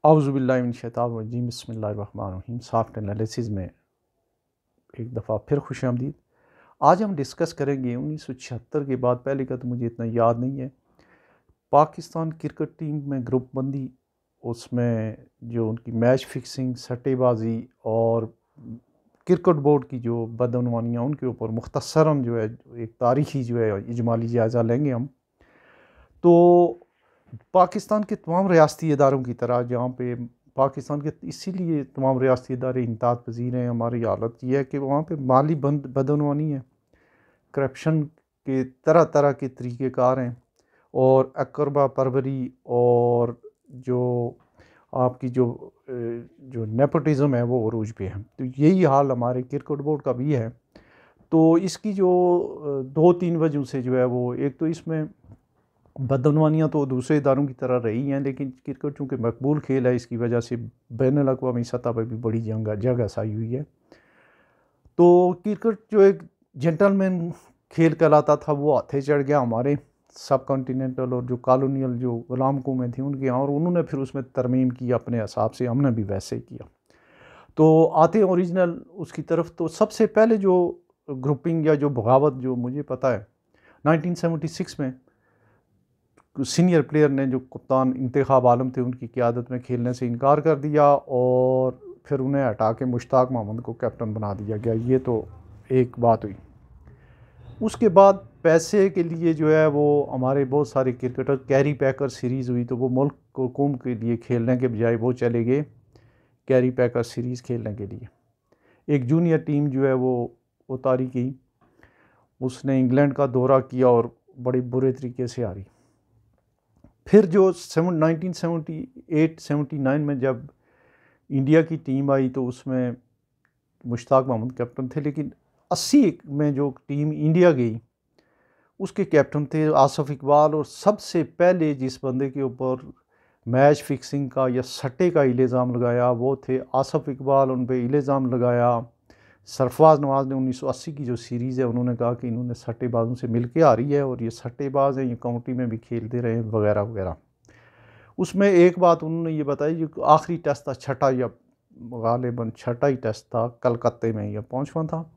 औज़ुबिल्लाहि मिनश्शैतानिर्रजीम बिस्मिल्लाहिर्रहमानिर्रहीम। Soft analysis में एक दफ़ा फिर खुशामदीद। आज हम डिस्कस करेंगे 1976 के बाद, पहले का तो मुझे इतना याद नहीं है, पाकिस्तान क्रिकेट टीम में ग्रुप बंदी, उसमें जो उनकी मैच फिक्सिंग, सट्टेबाजी और क्रिकेट बोर्ड की जो बदअनवानियाँ, उनके ऊपर मुख्तसरन जो है एक तारीखी जो है इजमाली जायज़ा लेंगे हम। तो पाकिस्तान के तमाम रियासती इदारों की तरह, जहाँ पे पाकिस्तान के इसीलिए तमाम रियासती इदारे इंताद पजीर हैं, हमारी हालत यह है कि वहाँ पे माली बदअनवानी है, करप्शन के तरह तरह के तरीक़ेकार हैं और अकरबा परवरी और जो आपकी जो नेपोटिज़म है वो अरूज पे है। तो यही हाल हमारे क्रिकेट बोर्ड का भी है। तो इसकी जो दो तीन वजहों से जो है वो, एक तो इसमें बदअनवानियाँ तो दूसरे इदारों की तरह रही हैं, लेकिन क्रिकेट चूँकि मकबूल खेल है, इसकी वजह से बैनुल अक़वामी सतह पर भी बड़ी जगह साई हुई है। तो क्रिकेट जो एक जेंटलमैन खेल कहलाता था, वो हाथे चढ़ गया हमारे सब कॉन्टिनेंटल और जो कॉलोनियल जो गुलाम हुकूमतें थी उनके यहाँ, और उन्होंने फिर उसमें तरमीम की अपने हिसाब से, हमने भी वैसे ही किया। तो आते हैं ओरिजिनल उसकी तरफ। तो सबसे पहले जो ग्रुपिंग या जो बगावत जो मुझे पता है, 1976 में सीनियर प्लेयर ने, जो कप्तान इंतखाब आलम थे, उनकी क़यादत में खेलने से इनकार कर दिया और फिर उन्हें हटा के मुश्ताक मोहम्मद को कैप्टन बना दिया गया। ये तो एक बात हुई। उसके बाद पैसे के लिए जो है वो हमारे बहुत सारे क्रिकेटर, कैरी पैकर सीरीज़ हुई तो वो मुल्क को कौम के लिए खेलने के बजाय वो चले गए कैरी पैकर सीरीज़ खेलने के लिए। एक जूनियर टीम जो है वो उतारी गई, उसने इंग्लैंड का दौरा किया और बड़े बुरे तरीके से हारी। फिर जो 1978-79 में जब इंडिया की टीम आई तो उसमें मुश्ताक मोहम्मद कैप्टन थे, लेकिन 80 में जो टीम इंडिया गई उसके कैप्टन थे आसिफ इकबाल, और सबसे पहले जिस बंदे के ऊपर मैच फिक्सिंग का या सट्टे का इल्ज़ाम लगाया वो थे आसिफ इकबाल। उन पर इल्ज़ाम लगाया सरफराज नवाज़ ने। 1980 की जो सीरीज़ है, उन्होंने कहा कि इन्होंने सट्टेबाजों से मिल के आ रही है और ये सट्टेबाज हैं, ये काउंटी में भी खेलते रहे वगैरह वगैरह। उसमें एक बात उन्होंने ये बताई, जो आखिरी टेस्ट था, छठा या गालिबन छठा ही टेस्ट था, कलकत्ते में या 5वां था,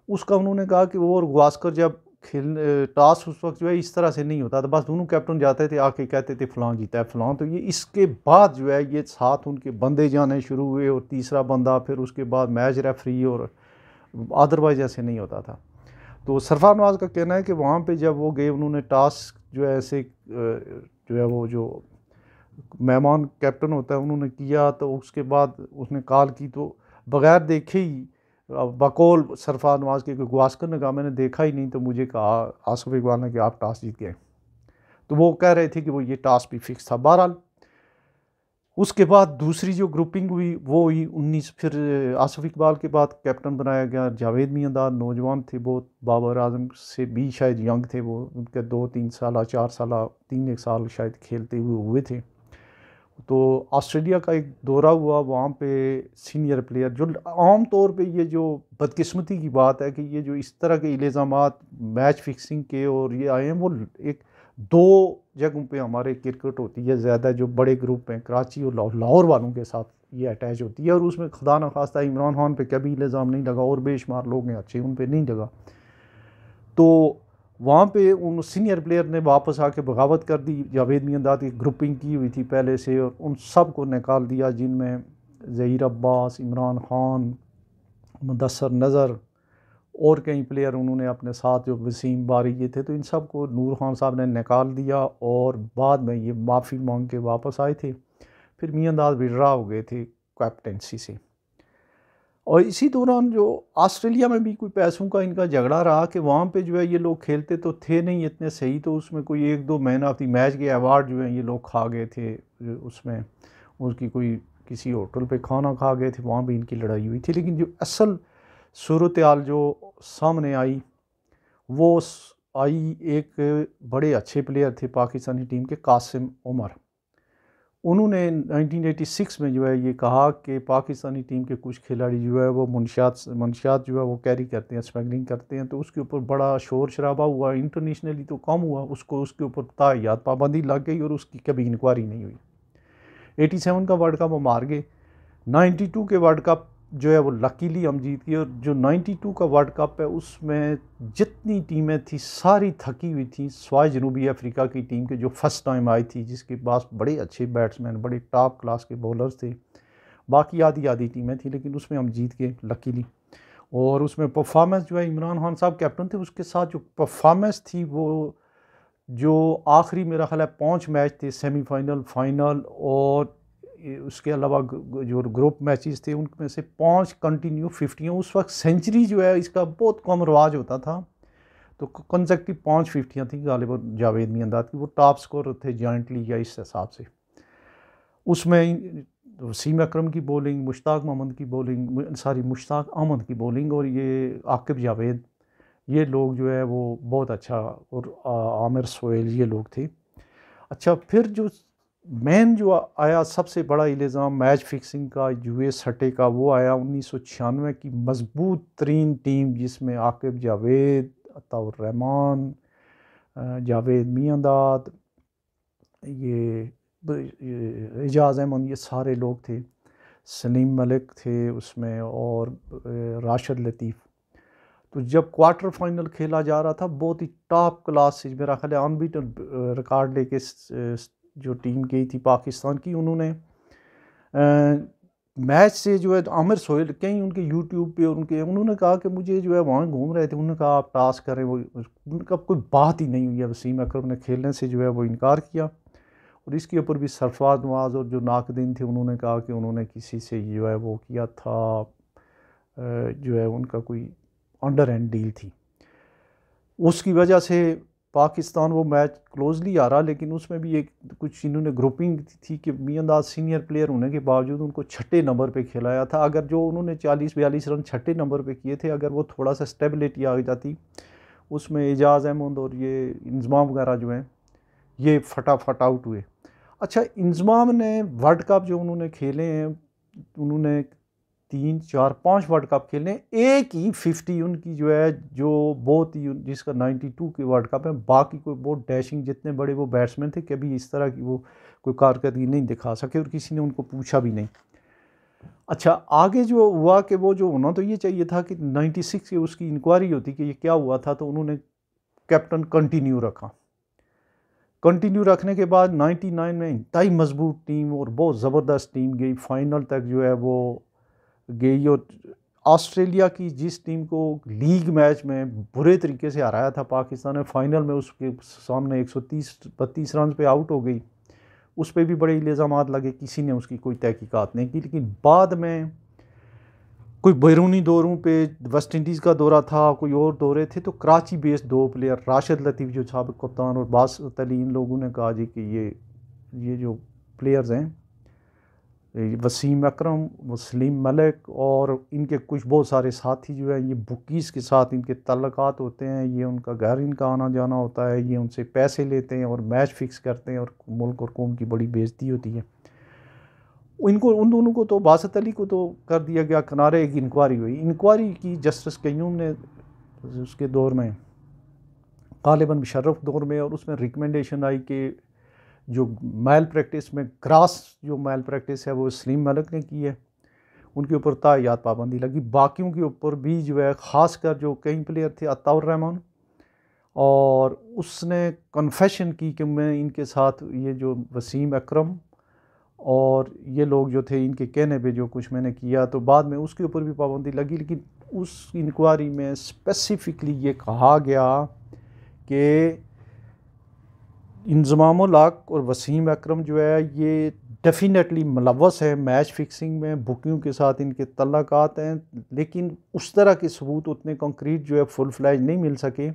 उसका उन्होंने कहा कि वो और गावस्कर जब खेल टॉस उस वक्त जो है इस तरह से नहीं होता था, बस दोनों कैप्टन जाते थे, आके कहते थे फ़लाँ जीता है फ़लाँ। तो ये इसके बाद जो है ये साथ उनके बंदे जाने शुरू हुए और तीसरा बंदा, फिर उसके बाद मैच रेफरी, और अदरवाइज ऐसे नहीं होता था। तो सरफराज नवाज़ का कहना है कि वहाँ पे जब वो गए, उन्होंने टॉस जो है ऐसे जो है वो जो मेहमान कैप्टन होता है उन्होंने किया, तो उसके बाद उसने कॉल की तो बग़ैर देखे ही बकौल सरफराज नवाज़ के गावस्कर ने कहा मैंने देखा ही नहीं, तो मुझे कहा आसिफ इकबाल ने कि आप टॉस जीत गए। तो वो कह रहे थे कि वो ये टॉस भी फिक्स था। बहरहाल उसके बाद दूसरी जो ग्रुपिंग हुई वो हुई 19, फिर आसिफ इकबाल के बाद कैप्टन बनाया गया जावेद मियांदाद। नौजवान थे बहुत, बाबर आजम से भी शायद यंग थे वो, उनके 2-3 साल 4 साल 3 साल शायद खेलते हुए थे। तो ऑस्ट्रेलिया का एक दौरा हुआ, वहाँ पे सीनियर प्लेयर, जो आम तौर पे ये जो बदकिस्मती की बात है कि ये जो इस तरह के इल्ज़ामात मैच फिक्सिंग के और ये आए हैं, वो एक दो जगहों पे हमारे क्रिकेट होती है ज़्यादा, जो बड़े ग्रुप हैं, कराची और लाहौर वालों के साथ ये अटैच होती है, और उसमें खुदा न खास्ता इमरान खान पे कभी इल्ज़ाम नहीं लगा और बेशुमार लोग हैं अच्छे, उन पर नहीं लगा। तो वहाँ पे उन सीनियर प्लेयर ने वापस आके बगावत कर दी। जावेद मियांदाद की ग्रुपिंग की हुई थी पहले से, और उन सब को निकाल दिया, जिनमें ज़हीर अब्बास, इमरान खान, मुदस्सर नज़र और कई प्लेयर उन्होंने अपने साथ, जो वसीम बारी ये थे, तो इन सब को नूर खान साहब ने निकाल दिया और बाद में ये माफ़ी मांग के वापस आए थे। फिर मियांदाद विड्रा हो गए थे कैप्टनसी से। और इसी दौरान जो ऑस्ट्रेलिया में भी कोई पैसों का इनका झगड़ा रहा कि वहाँ पे जो है ये लोग खेलते तो थे नहीं इतने सही, तो उसमें कोई 1-2 मैन ऑफ द मैच के अवार्ड जो है ये लोग खा गए थे। उसमें उसकी कोई किसी होटल पे खाना खा गए थे, वहाँ भी इनकी लड़ाई हुई थी। लेकिन जो असल सूरत हाल जो सामने आई वो आई, एक बड़े अच्छे प्लेयर थे पाकिस्तानी टीम के, कासिम उमर। उन्होंने 1986 में जो है ये कहा कि पाकिस्तानी टीम के कुछ खिलाड़ी जो है वो मंशियात जो है वो कैरी करते हैं, स्मगलिंग करते हैं। तो उसके ऊपर बड़ा शोर शराबा हुआ, इंटरनेशनली तो कम हुआ, उसको उसके ऊपर ताय्यात पाबंदी लग गई और उसकी कभी इंक्वायरी नहीं हुई। 87 का वर्ल्ड कप हम हार गए, 92 के वर्ल्ड कप जो है वो लकीली हम जीत गए। और जो 92 का वर्ल्ड कप है उसमें जितनी टीमें थी सारी थकी हुई थी, सिवाय जनूबी अफ्रीका की टीम के जो फर्स्ट टाइम आई थी, जिसके पास बड़े अच्छे बैट्समैन, बड़े टॉप क्लास के बॉलर्स थे। बाकी आधी आधी टीमें थी, लेकिन उसमें हम जीत गए लकीली। और उसमें परफॉर्मेंस जो है, इमरान खान साहब कैप्टन थे, उसके साथ जो परफॉर्मेंस थी वो जो आखिरी मेरा ख्याल है 5 मैच थे, सेमीफाइनल, फाइनल और उसके अलावा जो ग्रुप मैचेस थे, उनमें से 5 कंटिन्यू 50। उस वक्त सेंचुरी जो है इसका बहुत कम रवाज होता था, तो कंसेक्टिव 5 50 थी गालिबन जावेद मियांदाद की, वो टॉप स्कोर थे जॉइंटली या इस हिसाब से। उसमें वसीम अकरम की बॉलिंग, मुश्ताक अहमद की बॉलिंग और ये आकिब जावेद, ये लोग जो है वो बहुत अच्छा, और आमिर सोहेल, ये लोग थे। अच्छा, फिर जो मेन जो आया सबसे बड़ा इल्ज़ाम मैच फिक्सिंग का, यूएस हटे का, वो आया 1996 की मजबूत तरीन टीम जिसमें आकिब जावेद, अताउर रहमान, जावेद मियांदाद, ये एजाज़ अहमद, ये सारे लोग थे, सलीम मलिक थे उसमें, और राशिद लतीफ़। तो जब क्वार्टर फाइनल खेला जा रहा था, बहुत ही टॉप क्लास से, मेरा ख्याल है अनबीटन रिकॉर्ड लेके जो टीम गई थी पाकिस्तान की, उन्होंने मैच से जो है आमिर सोहेल कहीं उनके यूट्यूब पे उन्होंने कहा कि मुझे जो है वहाँ घूम रहे थे, उन्होंने कहा आप टास्क करें, वो उनका कोई बात ही नहीं हुई है। वसीम अकरम ने खेलने से जो है वो इनकार किया, और इसके ऊपर भी सरफराज नवाज़ और जो नाकदीन थे उन्होंने कहा कि उन्होंने किसी से जो है वो किया था, जो है उनका कोई अंडर हैंड डील थी, उसकी वजह से पाकिस्तान वो मैच क्लोजली आ रहा। लेकिन उसमें भी एक कुछ इन्होंने ग्रुपिंग थी कि मियांदाद सीनियर प्लेयर होने के बावजूद उनको छठे नंबर पे खिलाया था। अगर जो उन्होंने 40-42 रन छठे नंबर पे किए थे, अगर वो थोड़ा सा स्टेबिलिटी आ जाती उसमें, एजाज़ अहमद और ये इंजमाम वगैरह जो हैं ये फटाफट आउट हुए। अच्छा, इंजमाम ने वर्ल्ड कप जो उन्होंने खेले हैं, उन्होंने 3-4-5 वर्ल्ड कप खेले, एक ही 50 उनकी जो है, जो बहुत ही, जिसका 92 के वर्ल्ड कप है। बाकी कोई बहुत डैशिंग, जितने बड़े वो बैट्समैन थे, कभी इस तरह की वो कोई कारकर्दगी नहीं दिखा सके, और किसी ने उनको पूछा भी नहीं। अच्छा, आगे जो हुआ कि वो जो होना तो ये चाहिए था कि 96 की उसकी इंक्वायरी होती कि ये क्या हुआ था, तो उन्होंने कैप्टन कंटिन्यू रखा। कंटिन्यू रखने के बाद 99 में इंतहाई मजबूत टीम और बहुत ज़बरदस्त टीम गई, फाइनल तक जो है वो गई। और ऑस्ट्रेलिया की जिस टीम को लीग मैच में बुरे तरीके से हराया था पाकिस्तान ने, फाइनल में उसके सामने 132 रन पे आउट हो गई, उस पर भी बड़े इल्ज़ामात लगे, किसी ने उसकी कोई तहकीकात नहीं की। लेकिन बाद में कोई बैरूनी दौरों पे, वेस्ट इंडीज़ का दौरा था, कोई और दौरे थे, तो कराची बेस्ड 2 प्लेयर, राशिद लतीफ़ जो साबिक़ कप्तान और बासित अली, इन लोगों ने कहा जी कि ये जो प्लेयर्स हैं, वसीम अकरम, सलीम मलिक और इनके कुछ बहुत सारे साथी जो हैं, ये बुकीज़ के साथ इनके तल्लुकात होते हैं, ये उनका घर इनका आना जाना होता है, ये उनसे पैसे लेते हैं और मैच फिक्स करते हैं, और मुल्क और कौम की बड़ी बेइज्जती होती है। उन दोनों को तो, बासित अली को तो कर दिया गया किनारे। एक इंक्वायरी हुई, इंक्वायरी की जस्टिस कयूम ने उसके दौर में, गालिबन मुशर्रफ दौर में, और उसमें रिकमेंडेशन आई कि जो मैल प्रैक्टिस में ग्रास जो मैल प्रैक्टिस है वो सलीम मलिक ने की है, उनके ऊपर तायात पाबंदी लगी। बाकियों के ऊपर भी जो है, ख़ासकर जो कई प्लेयर थे, अताउर रहमान, और उसने कन्फेशन की कि मैं इनके साथ, ये जो वसीम अकरम और ये लोग जो थे, इनके कहने पे जो कुछ मैंने किया, तो बाद में उसके ऊपर भी पाबंदी लगी। लेकिन उस इंक्वायरी में स्पेसिफिकली ये कहा गया कि इंज़मामुल हक और वसीम अकरम जो है ये डेफिनेटली मुलव्वस है मैच फिक्सिंग में, बुकियों के साथ इनके तल्लुकात हैं, लेकिन उस तरह के सबूत उतने कंक्रीट जो है फुल फ्लैज नहीं मिल सके।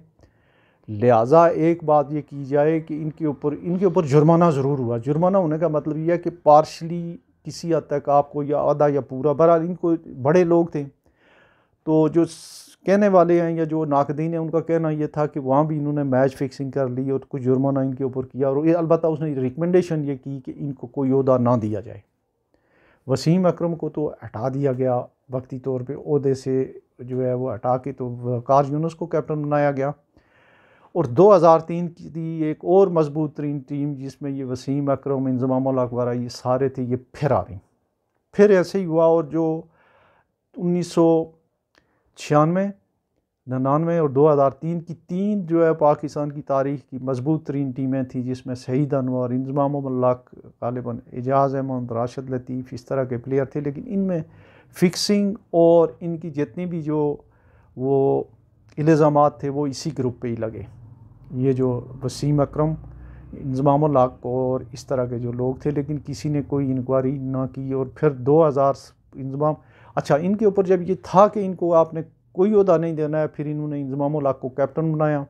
लिहाजा एक बात ये की जाए कि इनके ऊपर जुर्माना ज़रूर हुआ। जुर्माना होने का मतलब यह है कि पार्शली किसी हद तक आपको, या आधा या पूरा, बहरहाल इनको बड़े लोग थे, तो जो कहने वाले हैं या जो नाकदीन है, उनका कहना यह था कि वहाँ भी इन्होंने मैच फिक्सिंग कर ली और कुछ जुर्माना इनके ऊपर किया, और अलबत्ता उसने रिकमेंडेशन ये की कि इनको कोई ओहदा ना दिया जाए। वसीम अकरम को तो हटा दिया गया वक्ती तौर पे ओहदे से, जो है वो हटा के, तो वकार यूनुस को कैप्टन बनाया गया। और 2003 की थी एक और मजबूत तरीन टीम जिसमें ये वसीम अकरम, इंजमाम उल हक वगैरह ये सारे थे, ये फिर आ रही। फिर ऐसे ही हुआ और जो 1996, 99 और 2003 की तीन जो है पाकिस्तान की तारीख की मजबूत तरीन टीमें थी, जिसमें सईद अनवर, इंजमाम उल हक, गालिबन एजाज़ अहमद, राशिद लतीफ़, इस तरह के प्लेयर थे। लेकिन इनमें फिक्सिंग और इनकी जितनी भी जो वो इल्ज़ामात थे वो इसी ग्रुप पे ही लगे। ये जो वसीम अकरम, इंजमाम उल हक और इस तरह के जो लोग थे, लेकिन किसी ने कोई इंक्वायरी ना की। और फिर 2000 इंजमाम, अच्छा इनके ऊपर जब ये था कि इनको आपने कोई ओहदा नहीं देना है, फिर इन्होंने इंजमाम उल हक को कैप्टन बनाया।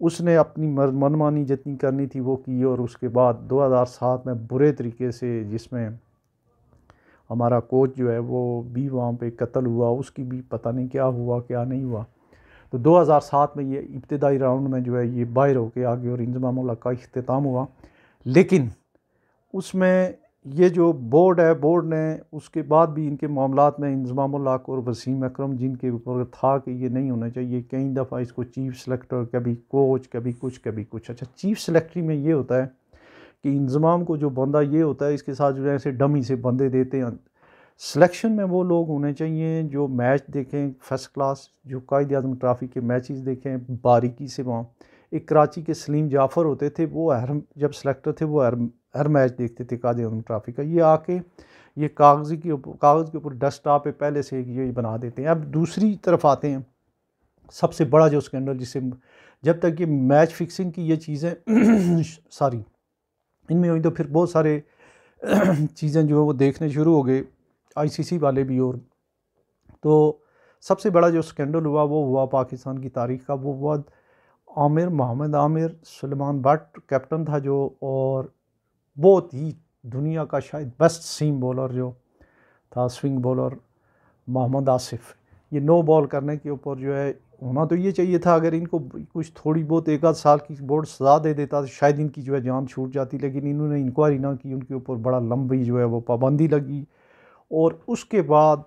उसने अपनी मनमानी जितनी करनी थी वो की। और उसके बाद 2007 में बुरे तरीके से, जिसमें हमारा कोच जो है वो भी वहाँ पे कत्ल हुआ, उसकी भी पता नहीं क्या हुआ क्या नहीं हुआ। तो 2007 में ये इब्तदाई राउंड में जो है ये बाहर होके आ गए और इंजमाम उल हक का इख्तिताम हुआ। लेकिन उसमें ये जो बोर्ड है, बोर्ड ने उसके बाद भी इनके मामलात में इंजमाम उल हक और वसीम अकरम जिनके ऊपर था कि ये नहीं होना चाहिए, कई दफ़ा इसको चीफ सेलेक्टर, कभी कोच, कभी कुछ कभी कुछ। अच्छा, चीफ सेलेक्टरी में ये होता है कि इंजमाम को जो बंदा ये होता है, इसके साथ जो है ऐसे डमी से बंदे देते हैं। सिलेक्शन में वो लोग होने चाहिए जो मैच देखें फर्स्ट क्लास, जो कायद आज़म ट्रॉफ़ी के मैचेस देखें बारीकी से। वहाँ एक कराची के सलीम जाफ़र होते थे, वो जब सेलेक्टर थे वो हर मैच देखते थे कायद आज़म ट्रॉफ़ी का। ये आके ये कागज़ के ऊपर डेस्कटॉप पे पहले से ये बना देते हैं। अब दूसरी तरफ आते हैं, सबसे बड़ा जो स्कैंडल, जिससे जब तक ये मैच फिक्सिंग की ये चीज़ें सारी इनमें हुई, तो फिर बहुत सारे चीज़ें जो है वो देखने शुरू हो गए आईसीसी वाले भी। और तो सबसे बड़ा जो स्कैंडल हुआ वो हुआ पाकिस्तान की तारीख का, वो हुआ आमिर, मोहम्मद आमिर, सुलेमान भट्ट कैप्टन था जो, और बहुत ही दुनिया का शायद बेस्ट सीम बॉलर जो था, स्विंग बॉलर मोहम्मद आसिफ। ये नो बॉल करने के ऊपर जो है होना तो ये चाहिए था, अगर इनको कुछ थोड़ी बहुत एक आध साल की बोर्ड सज़ा दे देता तो शायद इनकी जो है जान छूट जाती। लेकिन इन्होंने इंक्वायरी ना की, उनके ऊपर बड़ा लंबी जो है वो पाबंदी लगी। और उसके बाद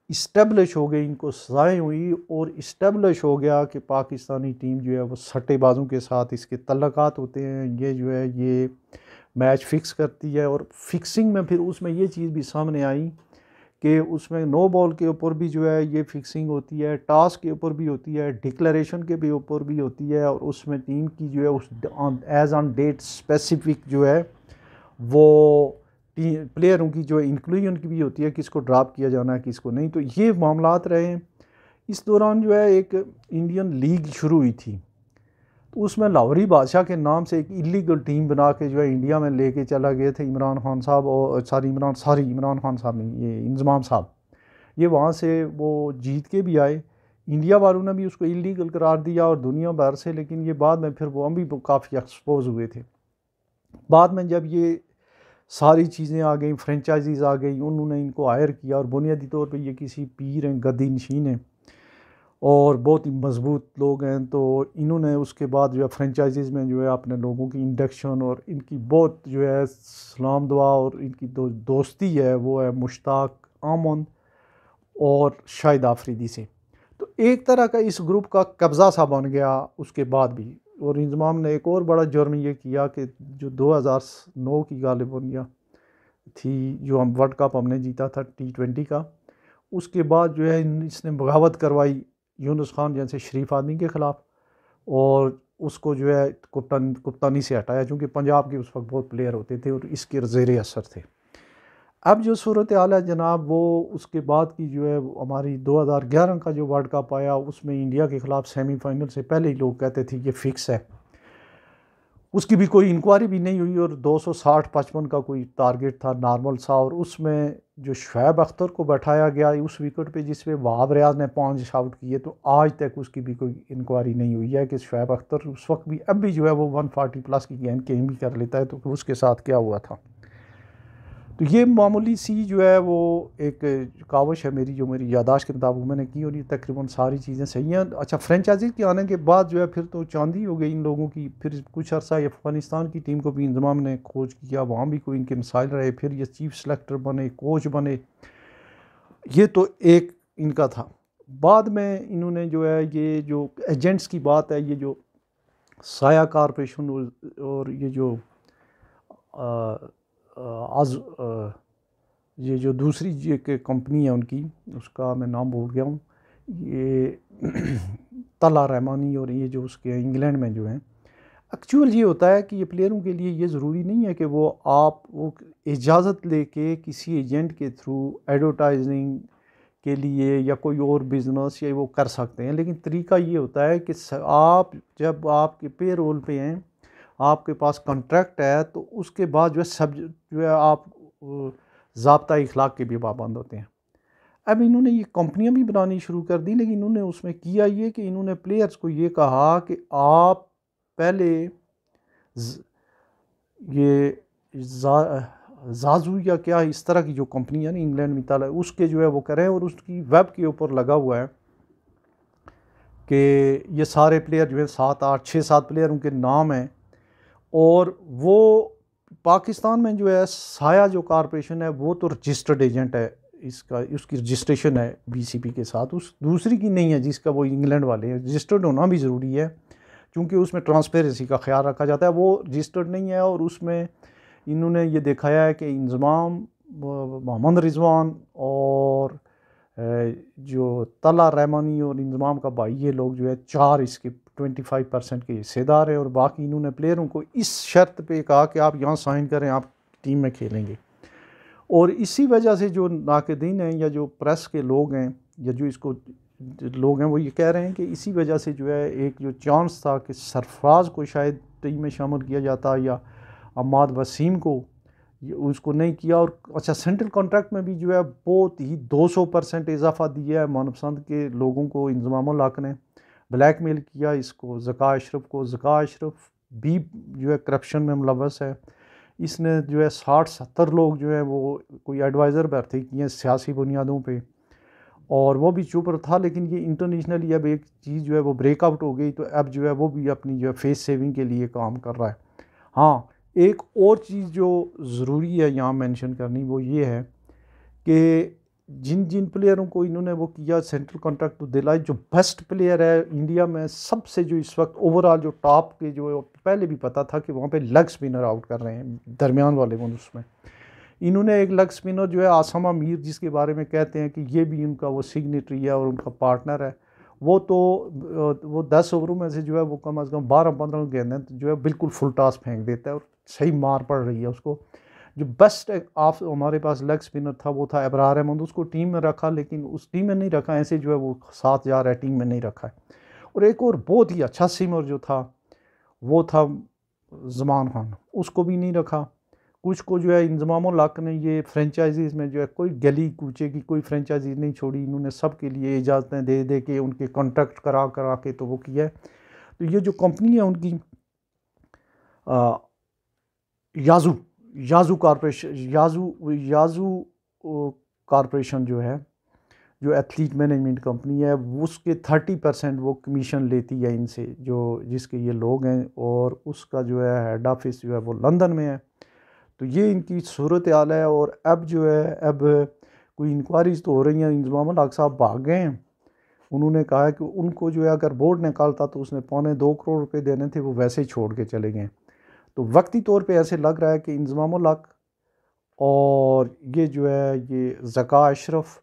इस्टेब्लिश हो गई, इनको सज़ाएँ हुई और इस्टेब्लिश हो गया कि पाकिस्तानी टीम जो है वो सट्टेबाजों के साथ इसके तल्लुकात होते हैं। ये जो है ये मैच फ़िक्स करती है। और फिक्सिंग में फिर उसमें ये चीज़ भी सामने आई कि उसमें नो बॉल के ऊपर भी जो है ये फिक्सिंग होती है, टॉस के ऊपर भी होती है, डिक्लेरेशन के भी ऊपर भी होती है। और उसमें टीम की जो है उस एज ऑन डेट स्पेसिफिक जो है वो प्लेयरों की जो इंक्लूजन की भी होती है, किसको ड्रॉप किया जाना है किसको नहीं। तो ये मामलात रहे हैं। इस दौरान जो है एक इंडियन लीग शुरू हुई थी, तो उसमें लाहौरी बादशाह के नाम से एक इलीगल टीम बना के जो है इंडिया में लेके चला गए थे इमरान खान साहब, और इमरान खान साहब नहीं, ये इंजमाम साहब। ये वहाँ से वो जीत के भी आए, इंडिया वालों ने भी उसको इलीगल करार दिया और दुनिया भर से। लेकिन ये बाद में फिर वो भी काफ़ी एक्सपोज हुए थे। बाद में जब ये सारी चीज़ें आ गई, फ्रेंचाइजीज़ आ गई, उन्होंने इनको हायर किया। और बुनियादी तौर पे ये किसी पीर हैं, गद्दी नशीन हैं और बहुत ही मजबूत लोग हैं। तो इन्होंने उसके बाद जो है फ्रेंचाइजीज़ में जो है अपने लोगों की इंडक्शन और इनकी बहुत जो है सलाम दुआ और इनकी दोस्ती है वो है मुश्ताक आमन और शाहिद आफरीदी से। तो एक तरह का इस ग्रुप का कब्ज़ा सा बन गया उसके बाद भी। और इंजमाम ने एक और बड़ा जुर्म ये किया कि जो 2009 की गालिबनिया थी, जो हम वर्ल्ड कप हमने जीता था T20 का, उसके बाद जो है इसने बगावत करवाई यूनुस खान जैसे शरीफ आदमी के ख़िलाफ़, और उसको जो है कप्तानी से हटाया, क्योंकि पंजाब के उस वक्त बहुत प्लेयर होते थे और इसके ज़ेरे असर थे। अब जो सूरत हाल है जनाब, वो उसके बाद की जो है हमारी 2011 का जो वर्ल्ड कप आया, उसमें इंडिया के ख़िलाफ़ सेमीफाइनल से पहले ही लोग कहते थे ये फ़िक्स है। उसकी भी कोई इंक्वायरी भी नहीं हुई और 260-55 का कोई टारगेट था नॉर्मल सा। और उसमें जो शुएब अख्तर को बैठाया गया उस विकेट पे जिस पे वहाब रियाज ने 5 आउट किए, तो आज तक उसकी भी कोई इंक्वायरी नहीं हुई है कि शुएब अख्तर उस वक्त भी अब भी जो है वो 140 प्लस की गेंद कहीं भी कर लेता है, तो उसके साथ क्या हुआ था। तो ये मामूली सी जो है वो एक कावश है मेरी, जो मेरी यादाश्त के मुताबिक मैंने की, और ये तकरीबन सारी चीज़ें सही हैं। अच्छा, फ्रेंचाइजी के आने के बाद जो है फिर तो चांदी हो गई इन लोगों की। फिर कुछ अर्सा अफ़गानिस्तान की टीम को भी इंजमाम ने खोज किया, वहाँ भी कोई इनके मसाइल रहे। फिर ये चीफ सेलेक्टर बने, कोच बने, ये तो एक इनका था। बाद में इन्होंने जो है ये जो एजेंट्स की बात है, ये जो साया कॉरपोरेशन और ये जो आज ये जो दूसरी जो कंपनी है उनकी, उसका मैं नाम भूल गया हूँ, ये तला रहमानी, और ये जो उसके इंग्लैंड में जो हैं। एक्चुअल ये होता है कि ये प्लेयरों के लिए ये ज़रूरी नहीं है कि वो इजाज़त लेके किसी एजेंट के थ्रू एडवर्टाइजिंग के लिए या कोई और बिज़नेस या वो कर सकते हैं, लेकिन तरीका ये होता है कि आप जब आपके पे रोल पे हैं, आपके पास कॉन्ट्रैक्ट है, तो उसके बाद जो है सब जो है आप ज़ाब्ता इखलाक के भी पाबंद होते हैं। अब इन्होंने ये कंपनियां भी बनानी शुरू कर दी, लेकिन इन्होंने उसमें किया ये कि इन्होंने प्लेयर्स को ये कहा कि आप पहले ये जाजू या क्या इस तरह की जो कंपनी है ना इंग्लैंड में ताला, उसके जो है वो करें, और उसकी वेब के ऊपर लगा हुआ है कि ये सारे प्लेयर जो है 7 8 6 7 प्लेयर उनके नाम हैं, और वो पाकिस्तान में जो है साया जो कॉरपोरेशन है वो तो रजिस्टर्ड एजेंट है, इसका उसकी रजिस्ट्रेशन है बीसीपी के साथ, उस दूसरी की नहीं है जिसका वो इंग्लैंड वाले हैं। रजिस्टर्ड होना भी ज़रूरी है क्योंकि उसमें ट्रांसपेरेंसी का ख्याल रखा जाता है, वो रजिस्टर्ड नहीं है। और उसमें इन्होंने ये दिखाया है कि इंज़माम, मोहम्मद रिजवान और जो तला रहमानी और इंज़माम का भाई, ये लोग जो है 4 इसके 25% के हिस्सेदार हैं, और बाकी इन्होंने प्लेयरों को इस शर्त पे कहा कि आप यहाँ साइन करें, आप टीम में खेलेंगे। और इसी वजह से जो नाक़दीन हैं या जो प्रेस के लोग हैं या जो इसको लोग हैं, वो ये कह रहे हैं कि इसी वजह से जो है एक जो चांस था कि सरफराज को शायद टीम में शामिल किया जाता या अम्माद वसीम को, उसको नहीं किया। और अच्छा, सेंट्रल कॉन्ट्रैक्ट में भी जो है बहुत ही 200% इजाफा दिया है मनपसंद के लोगों को। इंज़मामुल हक ने ब्लैकमेल किया इसको ज़का अशरफ को। ज़का अशरफ भी जो है करप्शन में मुलव्वस है। इसने जो है 60-70 लोग जो है वो कोई एडवाइज़र भर्ती किए हैं सियासी बुनियादों पे, और वो भी चुप था। लेकिन ये इंटरनेशनली अब एक चीज़ जो है वो ब्रेकआउट हो गई, तो अब जो है वो भी अपनी जो है फेस सेविंग के लिए काम कर रहा है। हाँ, एक और चीज़ जो ज़रूरी है यहाँ मेंशन करनी, वो ये है कि जिन जिन प्लेयरों को इन्होंने वो किया सेंट्रल कॉन्ट्रैक्ट तो दिलाई, जो बेस्ट प्लेयर है इंडिया में सबसे, जो इस वक्त ओवरऑल जो टॉप के जो पहले भी पता था कि वहाँ पे लेग स्पिनर आउट कर रहे हैं दरमियान वाले वो, उसमें इन्होंने एक लेग स्पिनर जो है आसमा मीर, जिसके बारे में कहते हैं कि ये भी उनका वो सिग्नेटरी है और उनका पार्टनर है, वो तो वो 10 ओवरों में से जो है वो कम अज़ कम 12-15 गेंदें तो जो है बिल्कुल फुल टॉस फेंक देता है और सही मार पड़ रही है उसको। जो बेस्ट ऑफ हमारे पास लेग स्पिनर था वो था अबरार अहमद, उसको टीम में रखा, लेकिन उस टीम में नहीं रखा, ऐसे जो है वो साथ जा रहा है, टीम में नहीं रखा है। और एक और बहुत ही अच्छा स्विमर जो था वो था ज़मान खान, उसको भी नहीं रखा। कुछ को जो है इंज़मामुल हक ने ये फ्रेंचाइजीज़ में जो है कोई गली कूचे की कोई फ्रेंचाइजी नहीं छोड़ी, इन्होंने सब के लिए इजाज़तें दे दे के उनके कॉन्ट्रैक्ट करा करा के तो वो किया है। तो ये जो कंपनी है उनकी याजू याजू कॉरपोरेशन, याजू कॉरपोरेशन जो है, जो एथलीट मैनेजमेंट कंपनी है, उसके 30% वो कमीशन लेती है इनसे, जो जिसके ये लोग हैं, और उसका जो है हेड ऑफिस जो है वो लंदन में है। तो ये इनकी सूरत हाल है। और अब जो है अब कोई इंक्वायरीज तो हो रही हैं। इंज़मामुल हक साहब भाग गए हैं, उन्होंने कहा है कि उनको जो है अगर बोर्ड निकालता तो उसने 2.25 करोड़ रुपए देने थे, वो वैसे ही छोड़ के चले गए। तो वक्ती तौर पे ऐसे लग रहा है कि इंज़मामुल हक और ये जो है ये ज़का अशरफ,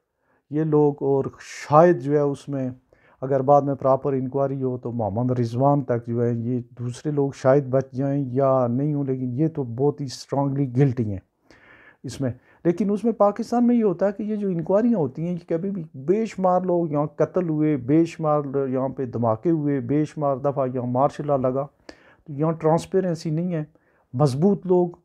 ये लोग, और शायद जो है उसमें अगर बाद में प्रॉपर इंक्वायरी हो तो मोहम्मद रिजवान तक जो है, ये दूसरे लोग शायद बच जाएं या नहीं हो, लेकिन ये तो बहुत ही स्ट्रांगली गिल्टी हैं इसमें। लेकिन उसमें पाकिस्तान में ये होता है कि ये जो इंक्वायरियाँ होती हैं, कभी भी बेशुमार लोग यहाँ कत्ल हुए, बेशुमार यहाँ पे धमाके हुए, बेशुमार दफ़ा यहाँ मार्शल लॉ लगा, तो यहाँ ट्रांसपेरेंसी नहीं है। मजबूत लोग,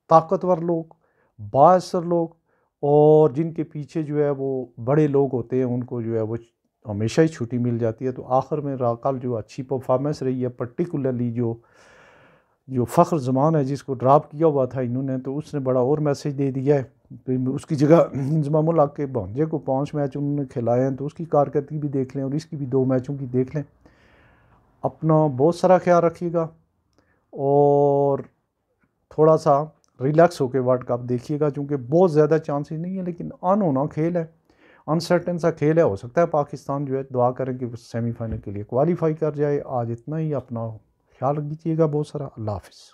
ताकतवर लोग, बाअसर लोग, और जिनके पीछे जो है वो बड़े लोग होते हैं, उनको जो है वो हमेशा ही छुट्टी मिल जाती है। तो आखिर में कल जो अच्छी परफॉर्मेंस रही है, पर्टिकुलरली जो फ़ख्र ज़मान है जिसको ड्रॉप किया हुआ था इन्होंने, तो उसने बड़ा और मैसेज दे दिया है। तो उसकी जगह इंज़मामुल हक के भांजे को 5 मैच उन्होंने खिलाए हैं, तो उसकी कारकर्दगी भी देख लें और इसकी भी 2 मैचों की देख लें। अपना बहुत सारा ख्याल रखिएगा और थोड़ा सा रिलैक्स होकर वर्ल्ड कप देखिएगा, क्योंकि बहुत ज़्यादा चांसेस नहीं है, लेकिन ऑन होना खेल है, अनसर्टेन सा खेल है। हो सकता है पाकिस्तान जो है, दुआ करें कि सेमीफाइनल के लिए क्वालिफाई कर जाए। आज इतना ही, अपना ख्याल रख दीजिएगा बहुत सारा। अल्लाह हाफ़िज़।